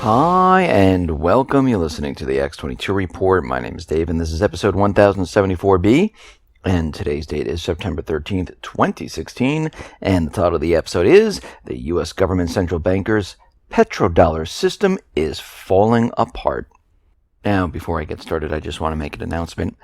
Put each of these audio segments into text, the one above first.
Hi, and welcome. You're listening to the X22 Report. My name is Dave, and this is episode 1074B. And today's date is September 13th, 2016. And the title of the episode is The U.S. Government Central Bankers' Petrodollar System is Falling Apart. Now, before I get started, I just want to make an announcement.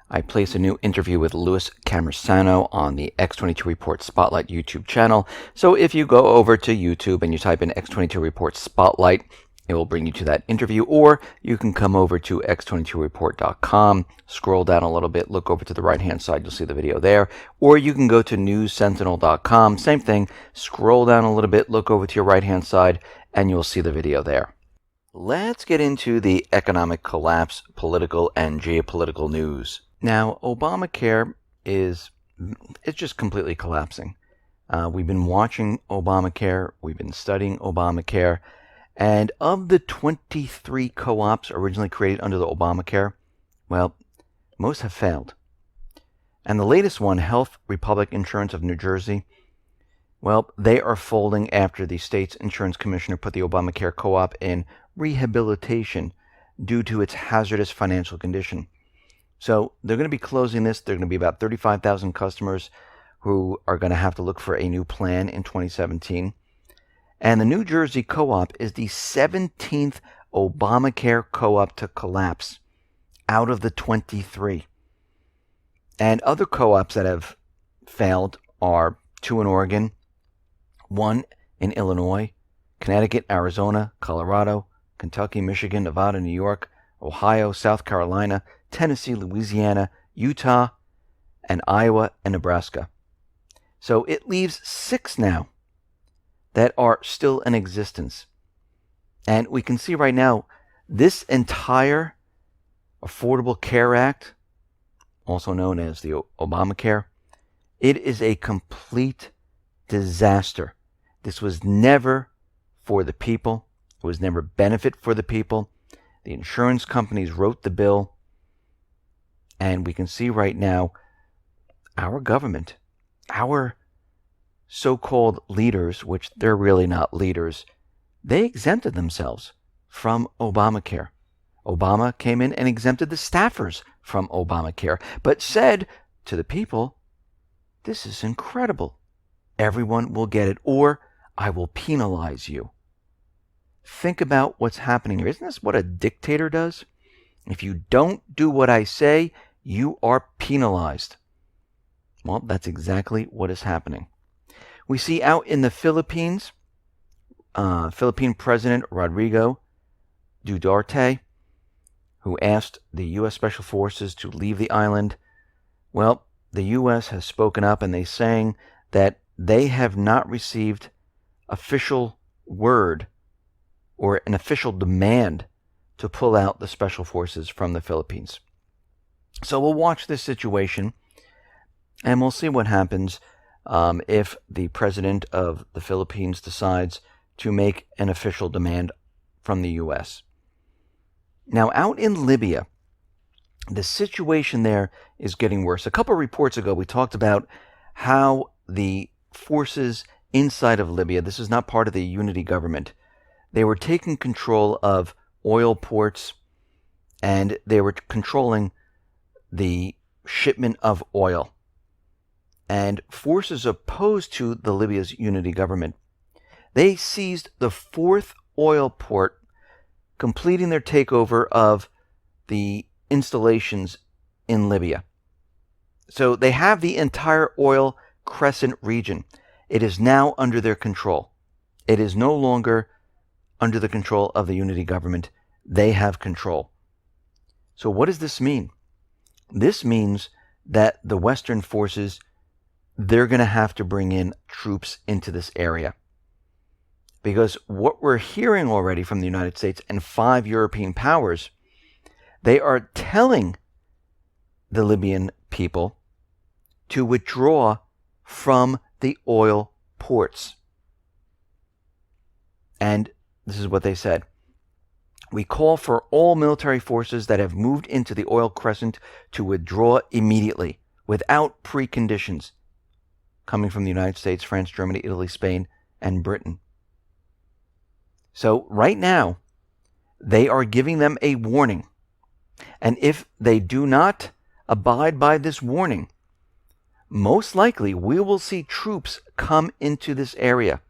I placed a new interview with Louis Camersano on the X22 Report Spotlight YouTube channel. So if you go over to YouTube and you type in X22 Report Spotlight, it will bring you to that interview, or you can come over to x22report.com, scroll down a little bit, look over to the right-hand side, you'll see the video there, or you can go to newssentinel.com, same thing, scroll down a little bit, look over to your right-hand side, and you'll see the video there. Let's get into the economic collapse, political and geopolitical news. Now, Obamacare it's just completely collapsing. We've been watching Obamacare, we've been studying Obamacare, and of the 23 co-ops originally created under the Obamacare, well, most have failed. And the latest one, Health Republic Insurance of New Jersey, well, they are folding after the state's insurance commissioner put the Obamacare co-op in rehabilitation due to its hazardous financial condition. So they're going to be closing this. There are going to be about 35,000 customers who are going to have to look for a new plan in 2017. And the New Jersey co-op is the 17th Obamacare co-op to collapse out of the 23. And other co-ops that have failed are 2 in Oregon, 1 in Illinois, Connecticut, Arizona, Colorado, Kentucky, Michigan, Nevada, New York, Ohio, South Carolina, Tennessee, Louisiana, Utah, and Iowa and Nebraska. So it leaves 6 now that are still in existence. And we can see right now, this entire Affordable Care Act, also known as the Obamacare, it is a complete disaster. This was never for the people. It was never benefit for the people. The insurance companies wrote the bill. And we can see right now, our government, our so-called leaders, which they're really not leaders, they exempted themselves from Obamacare. Obama came in and exempted the staffers from Obamacare, but said to the people, this is incredible. Everyone will get it, or I will penalize you. Think about what's happening here. Isn't this what a dictator does? If you don't do what I say, you are penalized. Well, that's exactly what is happening. We see out in the Philippines, Philippine President Rodrigo Duterte, who asked the U.S. Special Forces to leave the island. Well, the U.S. has spoken up, and they're saying that they have not received official word or an official demand to pull out the Special Forces from the Philippines. So we'll watch this situation, and we'll see what happens if the president of the Philippines decides to make an official demand from the U.S. Now, out in Libya, the situation there is getting worse. A couple of reports ago, we talked about how the forces inside of Libya, this is not part of the unity government, they were taking control of oil ports, and they were controlling the shipment of oil. And forces opposed to the Libya's unity government, they seized the 4th oil port, completing their takeover of the installations in Libya. So they have the entire oil crescent region. It is now under their control. It is no longer under the control of the unity government. They have control. So what does this mean? This means that the Western forces, they're going to have to bring in troops into this area. Because what we're hearing already from the United States and 5 European powers, they are telling the Libyan people to withdraw from the oil ports. And this is what they said. We call for all military forces that have moved into the oil crescent to withdraw immediately, without preconditions, coming from the United States, France, Germany, Italy, Spain, and Britain. So right now, They are giving them a warning. And if they do not abide by this warning, most likely we will see troops come into this area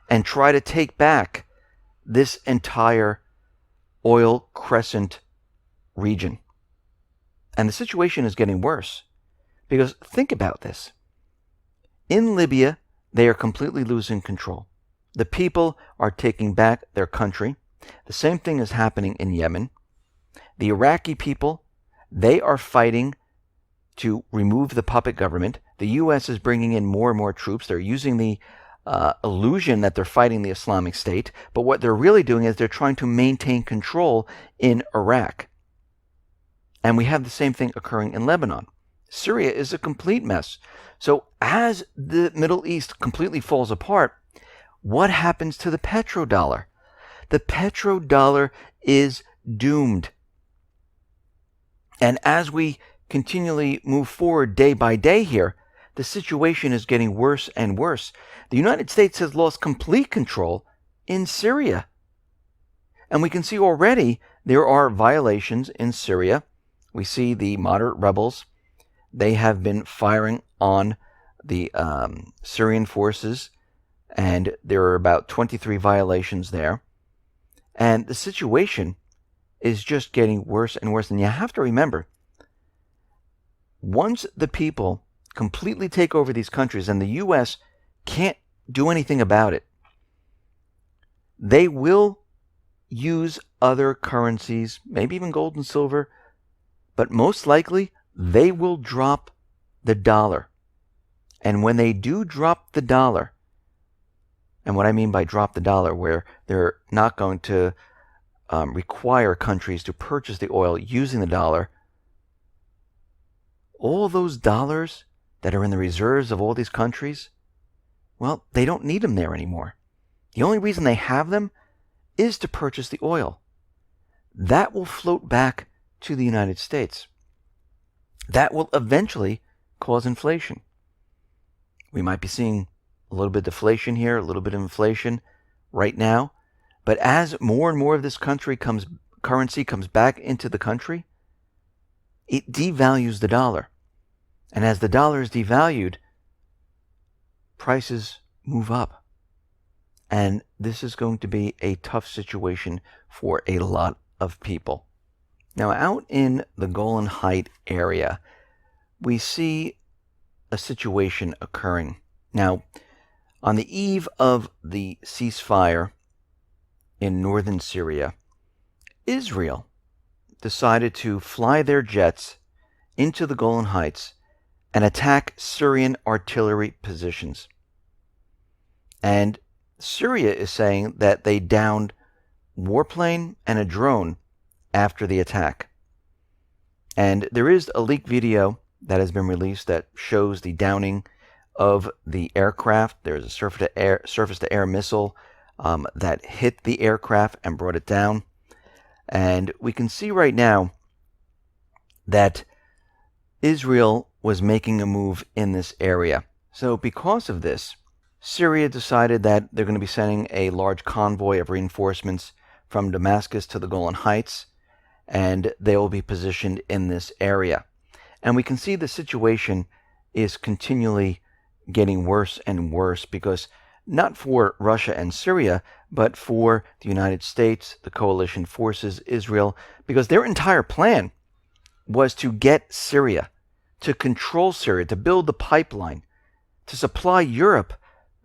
and try to take back this entire oil crescent region. And the situation is getting worse. Because think about this. In Libya, they are completely losing control. The people are taking back their country. The same thing is happening in Yemen. The Iraqi people, they are fighting to remove the puppet government. The U.S. is bringing in more and more troops. They're using the illusion that they're fighting the Islamic State, but what they're really doing is they're trying to maintain control in Iraq. And we have the same thing occurring in Lebanon. Syria is a complete mess. So as the Middle East completely falls apart, what happens to the petrodollar? The petrodollar is doomed. And as we continually move forward day by day here, the situation is getting worse and worse. The United States has lost complete control in Syria. And we can see already there are violations in Syria. We see the moderate rebels. They have been firing on the Syrian forces, and there are about 23 violations there. And the situation is just getting worse and worse. And you have to remember, once the people completely take over these countries and the U.S. can't do anything about it, they will use other currencies, maybe even gold and silver, but most likely they will drop the dollar. And when they do drop the dollar, and what I mean by drop the dollar, where they're not going to require countries to purchase the oil using the dollar, all those dollars that are in the reserves of all these countries, well, they don't need them there anymore. The only reason they have them is to purchase the oil. That will float back to the United States. That will eventually cause inflation. We might be seeing a little bit of deflation here, a little bit of inflation right now. But as more and more of this currency comes back into the country, it devalues the dollar. And as the dollar is devalued, prices move up. And this is going to be a tough situation for a lot of people. Now, out in the Golan Heights area, we see a situation occurring. Now, on the eve of the ceasefire in northern Syria, Israel decided to fly their jets into the Golan Heights and attack Syrian artillery positions. And Syria is saying that they downed a warplane and a drone after the attack. And there is a leaked video that has been released that shows the downing of the aircraft. There's a surface-to-air missile that hit the aircraft and brought it down. And we can see right now that Israel was making a move in this area. So because of this, Syria decided that they're going to be sending a large convoy of reinforcements from Damascus to the Golan Heights, and they will be positioned in this area. And we can see the situation is continually getting worse and worse, because not for Russia and Syria, but for the United States, the coalition forces, Israel, because their entire plan was to get Syria, to control Syria, to build the pipeline, to supply Europe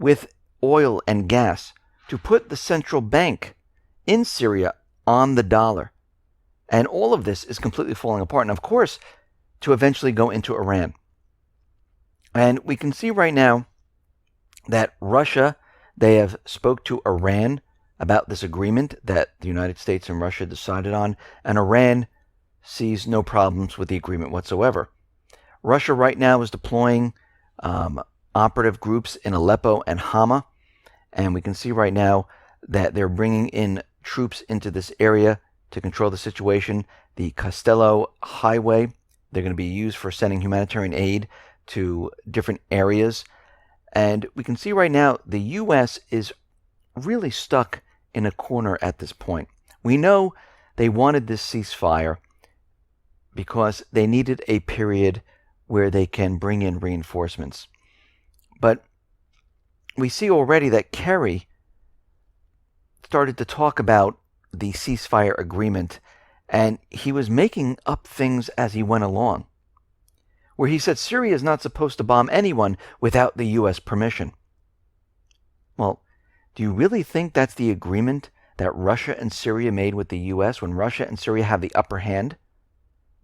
with oil and gas, to put the central bank in Syria on the dollar. And all of this is completely falling apart. And of course, to eventually go into Iran. And we can see right now that Russia, they have spoke to Iran about this agreement that the United States and Russia decided on, and Iran sees no problems with the agreement whatsoever. Russia right now is deploying operative groups in Aleppo and Hama, and we can see right now that they're bringing in troops into this area to control the situation. The Castello Highway, they're going to be used for sending humanitarian aid to different areas. And we can see right now the U.S. is really stuck in a corner at this point. We know they wanted this ceasefire because they needed a period where they can bring in reinforcements. But we see already that Kerry started to talk about the ceasefire agreement, and he was making up things as he went along, where he said Syria is not supposed to bomb anyone without the U.S. permission. Well, do you really think that's the agreement that Russia and Syria made with the U.S. when Russia and Syria have the upper hand?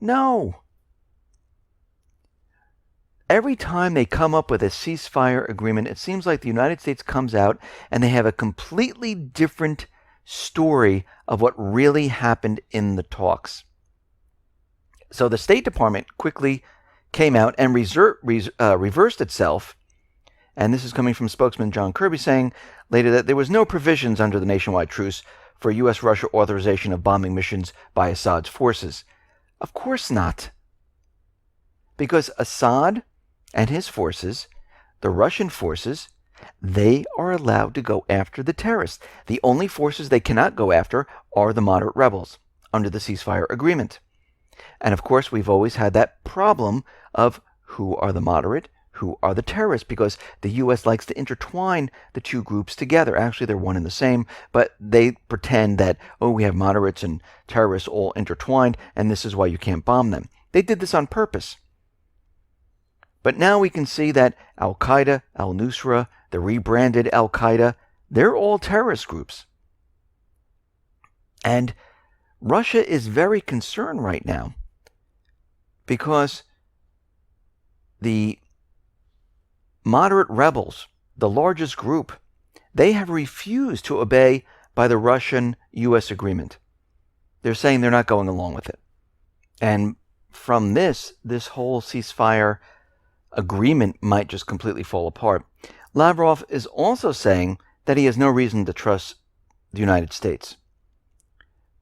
No. Every time they come up with a ceasefire agreement, it seems like the United States comes out and they have a completely different story of what really happened in the talks. So the State Department quickly came out and reversed itself, and this is coming from spokesman John Kirby, saying later that there was no provisions under the nationwide truce for U.S.-Russia authorization of bombing missions by Assad's forces. Of course not. Because Assad and his forces, the Russian forces, they are allowed to go after the terrorists. The only forces they cannot go after are the moderate rebels under the ceasefire agreement. And of course, we've always had that problem of who are the moderate, who are the terrorists, because the U.S. likes to intertwine the two groups together. Actually, they're one and the same, but they pretend that, oh, we have moderates and terrorists all intertwined, and this is why you can't bomb them. They did this on purpose. But now we can see that Al-Qaeda, Al-Nusra, the rebranded Al-Qaeda, they're all terrorist groups. And Russia is very concerned right now because the moderate rebels, the largest group, they have refused to obey by the Russian-U.S. agreement. They're saying they're not going along with it. And from this whole ceasefire agreement might just completely fall apart. Lavrov is also saying that he has no reason to trust the United States.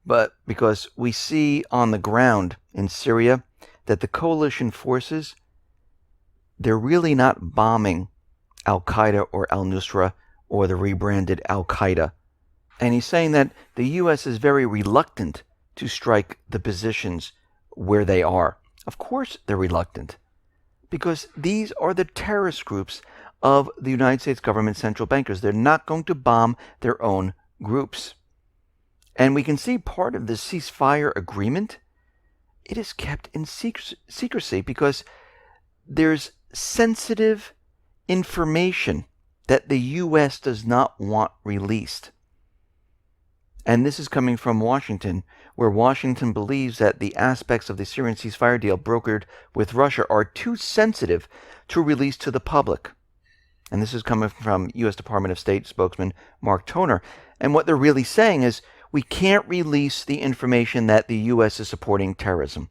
But because we see on the ground in Syria that the coalition forces, they're really not bombing Al-Qaeda or Al-Nusra or the rebranded Al-Qaeda. And he's saying that the U.S. is very reluctant to strike the positions where they are. Of course they're reluctant, because these are the terrorist groups of the United States government central bankers. They're not going to bomb their own groups. And we can see part of the ceasefire agreement, it is kept in secrecy because there's sensitive information that the U.S. does not want released. And this is coming from Washington, where Washington believes that the aspects of the Syrian ceasefire deal brokered with Russia are too sensitive to release to the public. And this is coming from U.S. Department of State spokesman Mark Toner. And what they're really saying is, we can't release the information that the U.S. is supporting terrorism,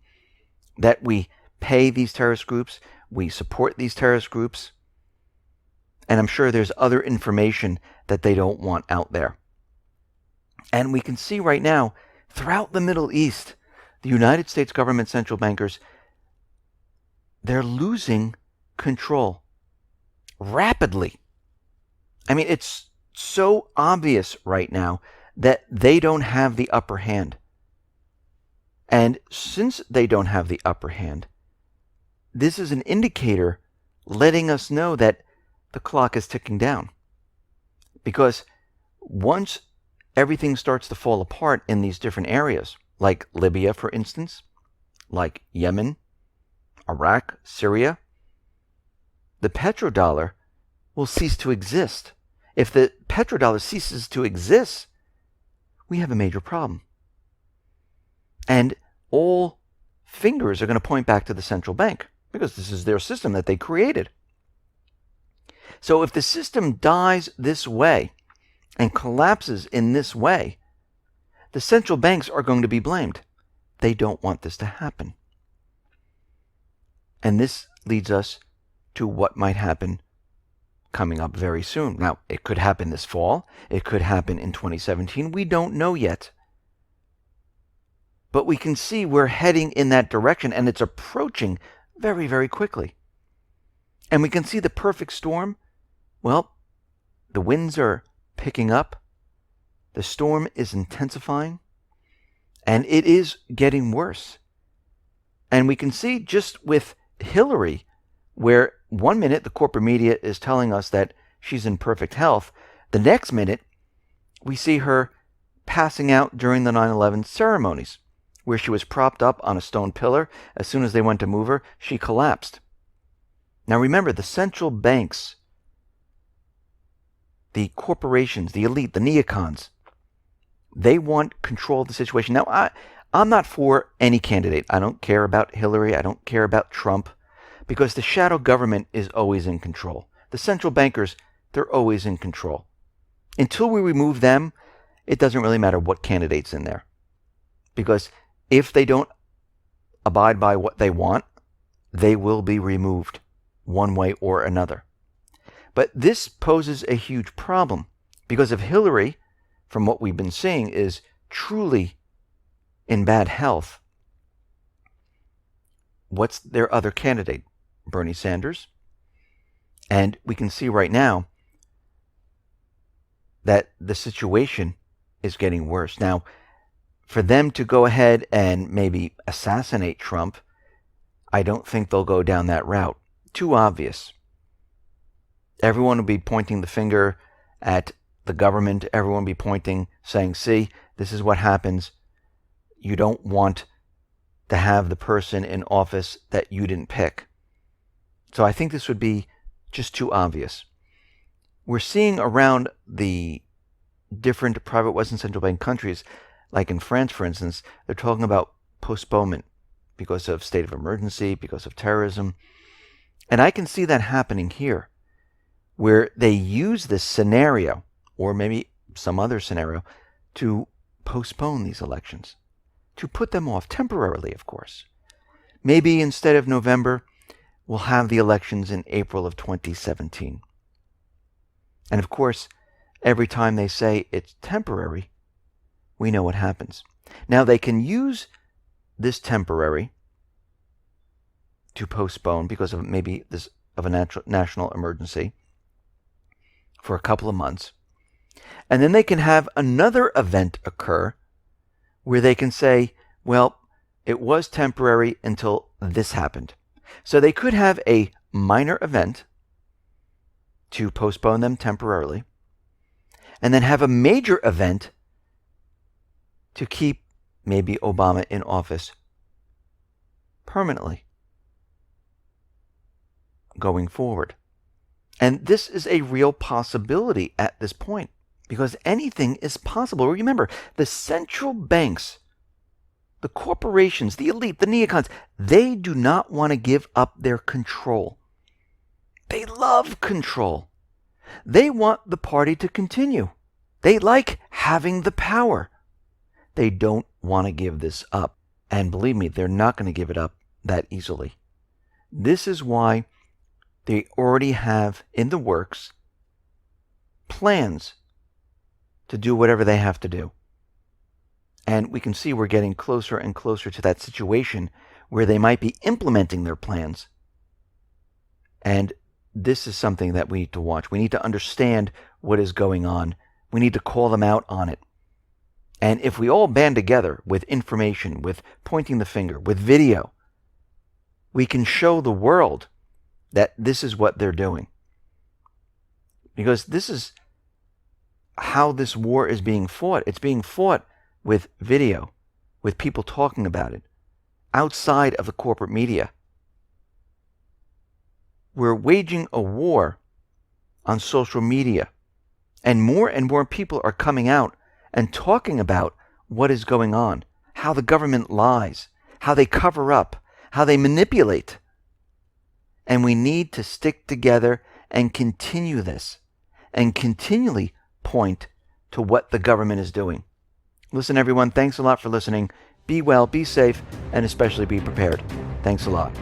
that we pay these terrorist groups, we support these terrorist groups, and I'm sure there's other information that they don't want out there. And we can see right now, throughout the Middle East, the United States government central bankers, they're losing control rapidly. I mean, it's so obvious right now that they don't have the upper hand. And since they don't have the upper hand, this is an indicator letting us know that the clock is ticking down. Because once everything starts to fall apart in these different areas, like Libya, for instance, like Yemen, Iraq, Syria, the petrodollar will cease to exist. If the petrodollar ceases to exist, we have a major problem. And all fingers are going to point back to the central bank, because this is their system that they created. So if the system dies this way and collapses in this way, the central banks are going to be blamed. They don't want this to happen. And this leads us to what might happen coming up very soon. Now, it could happen this fall. It could happen in 2017. We don't know yet. But we can see we're heading in that direction, and it's approaching very, very quickly. And we can see the perfect storm. Well, the winds are picking up. The storm is intensifying. And it is getting worse. And we can see just with Hillary, where 1 minute the corporate media is telling us that she's in perfect health, the next minute we see her passing out during the 9/11 ceremonies, where she was propped up on a stone pillar. As soon as they went to move her, she collapsed. Now remember, the central banks, the corporations, the elite, the neocons, they want control of the situation. Now, I'm not for any candidate. I don't care about Hillary. I don't care about Trump, because the shadow government is always in control. The central bankers, they're always in control. Until we remove them, it doesn't really matter what candidate's in there. Because if they don't abide by what they want, they will be removed one way or another. But this poses a huge problem, because if Hillary, from what we've been seeing, is truly in bad health, what's their other candidate? Bernie Sanders. And we can see right now that the situation is getting worse. Now, for them to go ahead and maybe assassinate Trump, I don't think they'll go down that route. Too obvious. Everyone will be pointing the finger at the government. Everyone will be pointing, saying, see, this is what happens. You don't want to have the person in office that you didn't pick. So I think this would be just too obvious. We're seeing around the different private Western central bank countries, like in France, for instance, they're talking about postponement because of state of emergency, because of terrorism. And I can see that happening here, where they use this scenario, or maybe some other scenario, to postpone these elections, to put them off temporarily, of course. Maybe instead of November, we'll have the elections in April of 2017. And of course, every time they say it's temporary, we know what happens. Now, they can use this temporary to postpone because of maybe this of a national emergency for a couple of months. And then they can have another event occur where they can say, well, it was temporary until this happened. So they could have a minor event to postpone them temporarily, and then have a major event to keep maybe Obama in office permanently going forward. And this is a real possibility at this point, because anything is possible. Remember, the central banks, the corporations, the elite, the neocons, they do not want to give up their control. They love control. They want the party to continue. They like having the power. They don't want to give this up. And believe me, they're not going to give it up that easily. This is why they already have in the works plans to do whatever they have to do. And we can see we're getting closer and closer to that situation where they might be implementing their plans. And this is something that we need to watch. We need to understand what is going on. We need to call them out on it. And if we all band together with information, with pointing the finger, with video, we can show the world that this is what they're doing. Because this is how this war is being fought. It's being fought with video, with people talking about it, outside of the corporate media. We're waging a war on social media, and more people are coming out and talking about what is going on, how the government lies, how they cover up, how they manipulate. And we need to stick together and continue this, and continually point to what the government is doing. Listen, everyone, thanks a lot for listening. Be well, be safe, and especially be prepared. Thanks a lot.